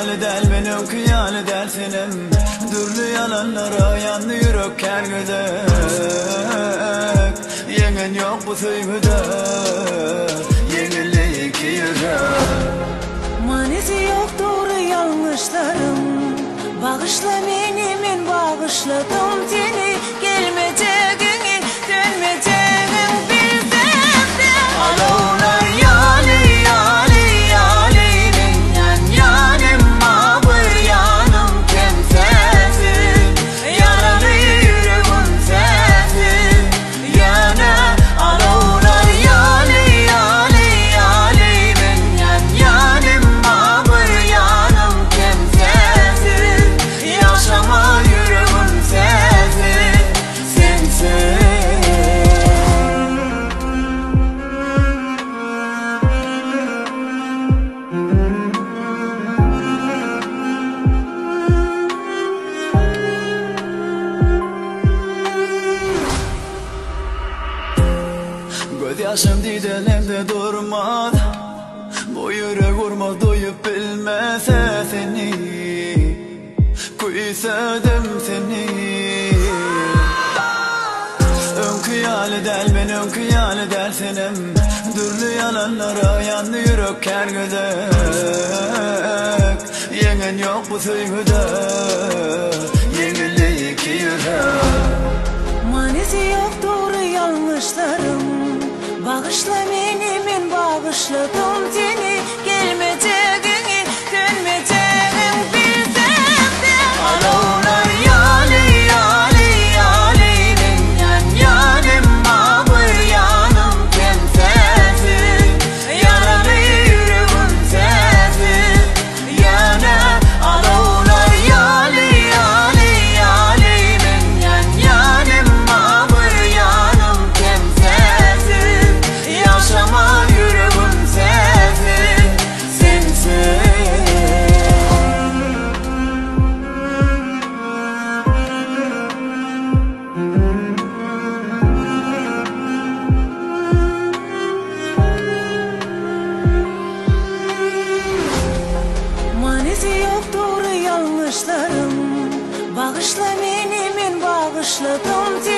kıyali del benim kıyali del senim. Dürlü yalanlara yandı yürek her güdek. Yengen yok bu sevgide, yenildi iki yürek. Manisi yok doğru yanlışlarım. Bağışla beni, men bağışladım seni. Gelmeyeceğini, dönmeyeceğini bilsem de. Alovlar yali yali yali, ben yan yanım mabır yanım kimsesiz. Yaralı yüreğim sensiz yana. Alovlar yali yali yali, ben yan yanım mabır yanım kimsesiz. Yaşama yüreğim sensiz, sensiz. Göz yaşım didelimde durmadı. Bu yürek vurma duyup bilmese seni. Kuysadım seni. Ön kıyali del benim kıyali del senim. Dürlü yalanlara yandı yürek her güdek. Yengen yok bu sevgide, yenildi iki yürek. Manisi yok doğru yanlışlarım. Bağışla beni, men bağışladım seni. Gelmeyeceğini, dönmeyeceğini bilsem de. Alovlar yali yali yali, ben yan yanım mabır yanım kimsesiz. Yaralı yüreğim sensiz yana. Alovlar yali yali yali, ben yan yanım mabır yanım kimsesiz. Yaşama yüreğim sensiz, sensiz. Manisi yok doğru yanlışlarım. Bağışla beni, men bağışladım seni.